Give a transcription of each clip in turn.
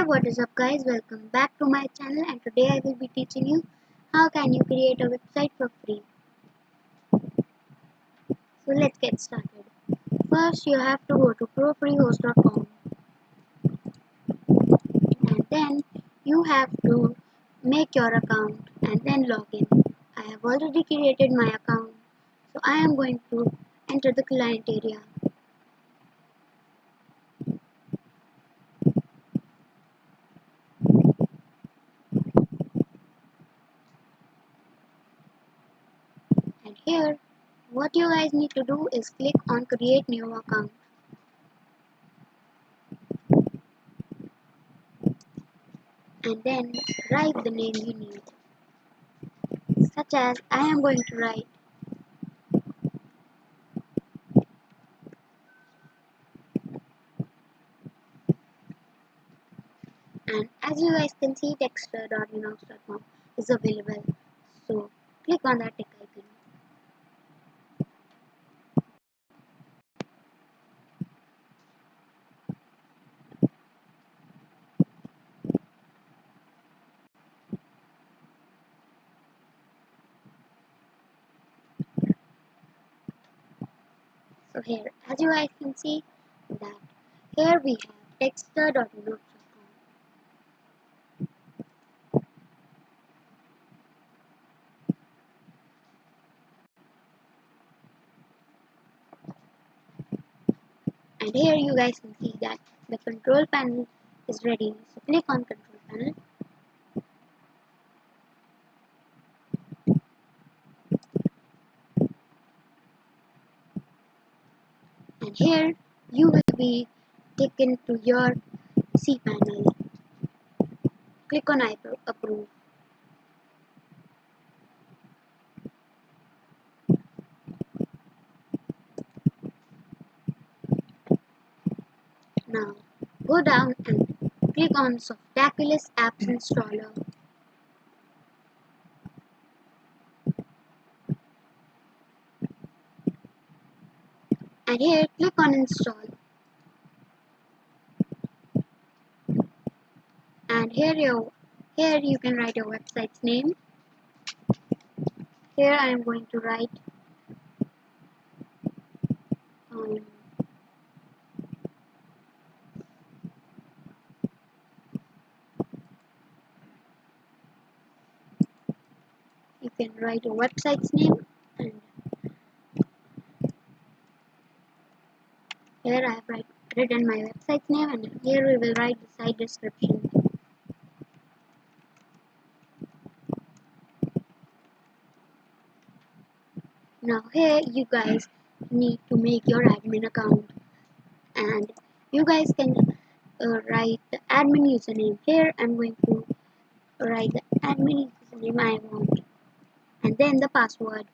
What is up guys, welcome back to my channel, and today I will be teaching you how can you create a website for free. So let's get started. First you have to go to profreehost.com, and then you have to make your account and then log in. I have already created my account, so I am going to enter the client area. And here what you guys need to do is click on create new account. And then write the name you need, such as I am going to write and as you guys can see texture.inox.com is available, so click on that tick icon. So here as you guys can see that here we have texture.inox.com, and here you guys can see that the control panel is ready, so click on control panel. And here you will be taken to your Cpanel. Click on approve. Now go down and click on Softaculous Apps Installer. And here click on install. And here you can write your website's name. Here I am going to write you can write your website's name, and here I have written my website's name, and here we will write the site description. Now here you guys need to make your admin account, and you guys can write the admin username. Here I'm going to write the admin username I want, and then the password.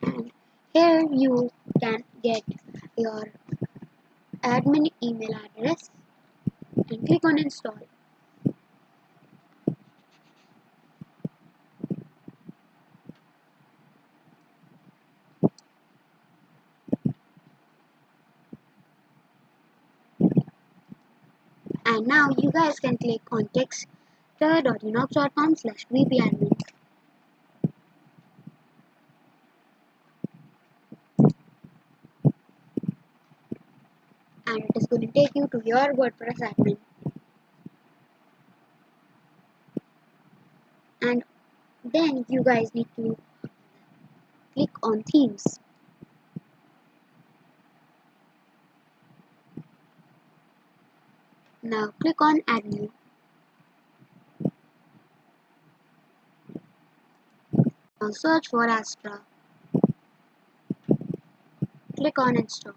And here you can get your admin email address and click on install. And now you guys can click on texture.inox.com/vpadmin. And it is going to take you to your WordPress admin. And then you guys need to click on themes. Now click on add new. Now search for Astra. Click on install.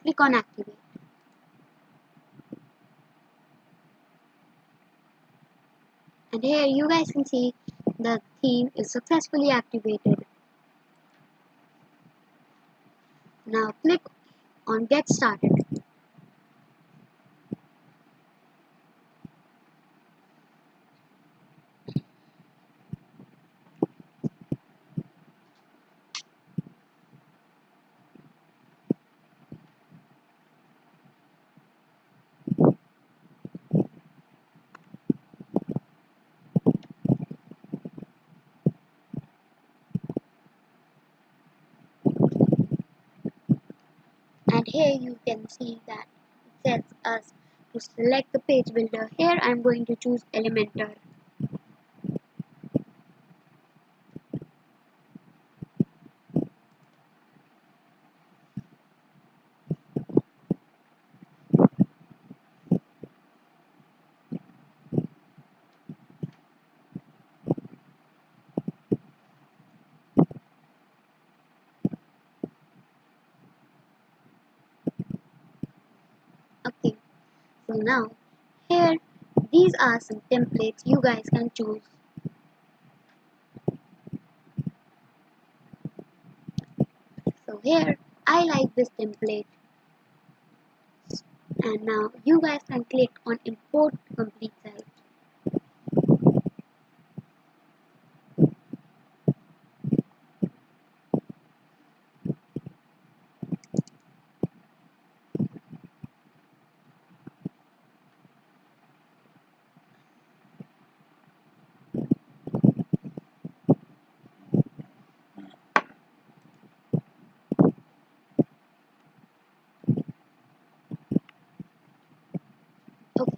Click on activate. And here you guys can see the theme is successfully activated. Now click on Get Started. And here you can see that it tells us to select the page builder. Here I am going to choose Elementor. Okay, so now here these are some templates you guys can choose. So here I like this template, and now you guys can click on import complete site. Okay,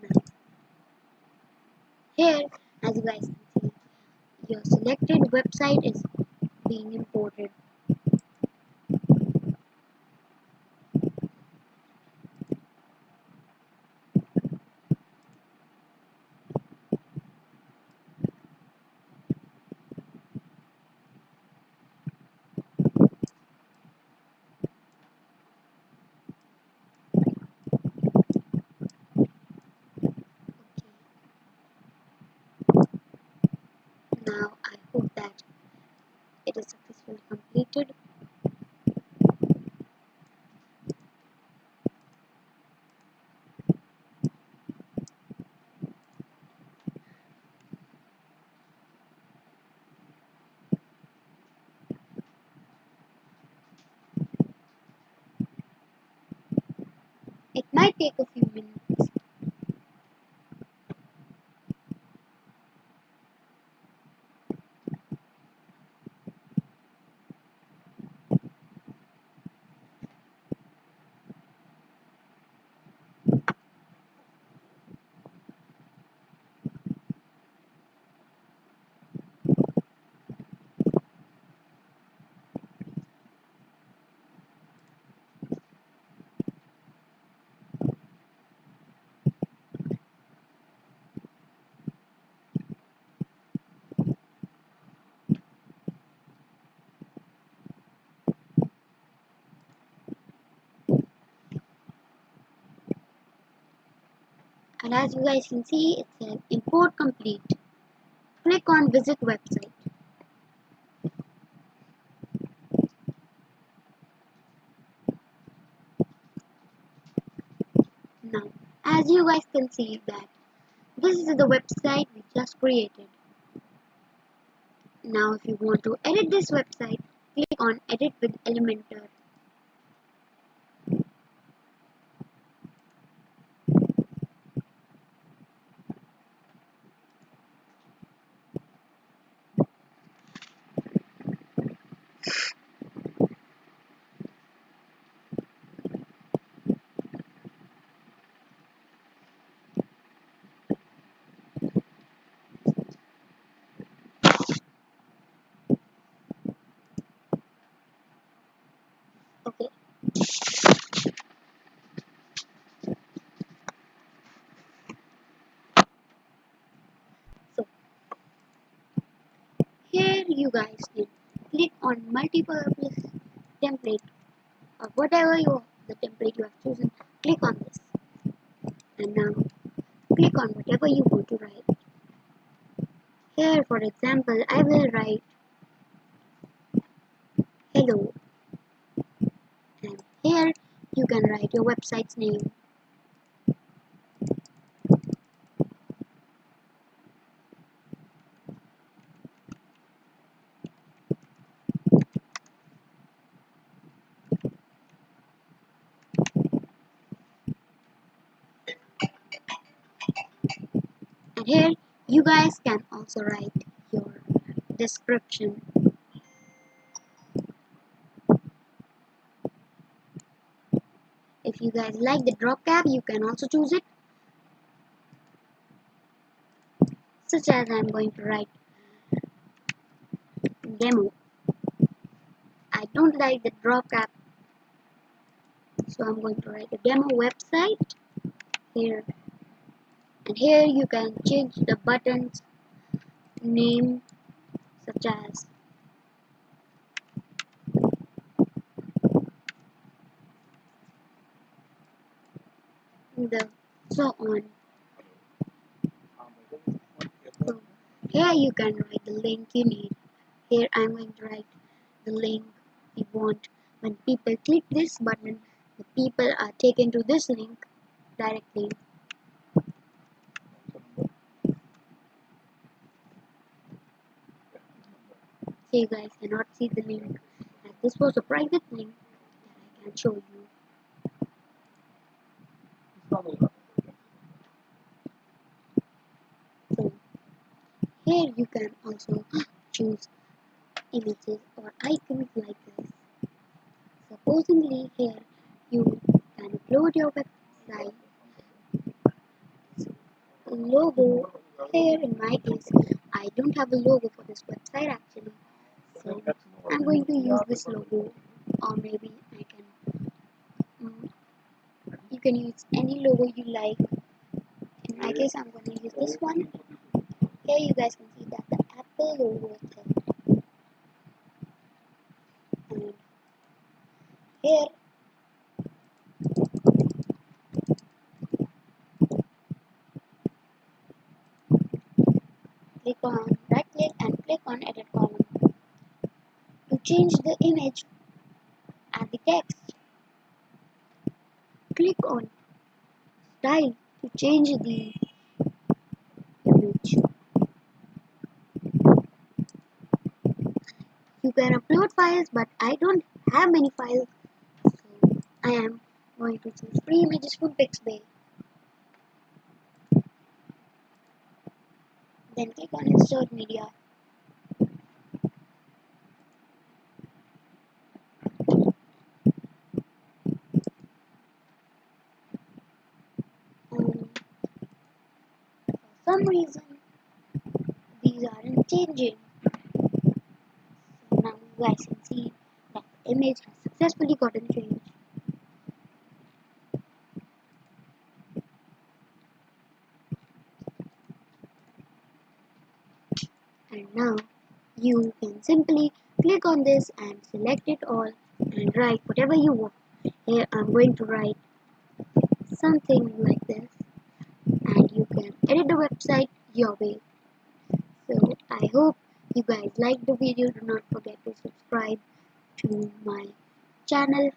now here as you guys can see your selected website is being imported. Now I hope that it is successfully completed. It might take a few minutes. And as you guys can see, it says import complete. Click on visit website. Now, as you guys can see that this is the website we just created. Now, if you want to edit this website, click on edit with Elementor. Okay, so here you guys can click on multiple template or whatever the template you have chosen. click on this, and now click on whatever you want to write. Here, for example, I will write hello, and here you can write your website's name. And here you guys can also write your description. If you guys like the drop cap, you can also choose it. Such as I'm going to write demo. I don't like the drop cap, so I'm going to write a demo website here. And here you can change the button's name, such as the so on. So here you can write the link you need. Here I'm going to write the link you want. When people click this button, the people are taken to this link directly. So you guys cannot see the link, and this was a private link that I can show you. So here you can also choose images or icons like this. Supposedly here you can upload your website logo. Here in my case, I don't have a logo for this website actually, so I'm going to use this logo, or maybe I can you can use any logo you like. In my case, I'm going to use this one. Here you guys can see that the Apple logo is there, and here click on right click and click on edit column to change the image and the text. Click on style to change the image. You can upload files, but I don't have many files, so I am going to choose free images from Pixabay. Then click on insert media. For some reason, these aren't changing. So now you guys can see that the image has successfully gotten changed. And now you can simply click on this and select it all and write whatever you want. Here I'm going to write something like this, and you can edit the website your way. So I hope you guys liked the video. Do not forget to subscribe to my channel,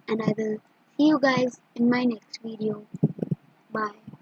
and I will see you guys in my next video. Bye.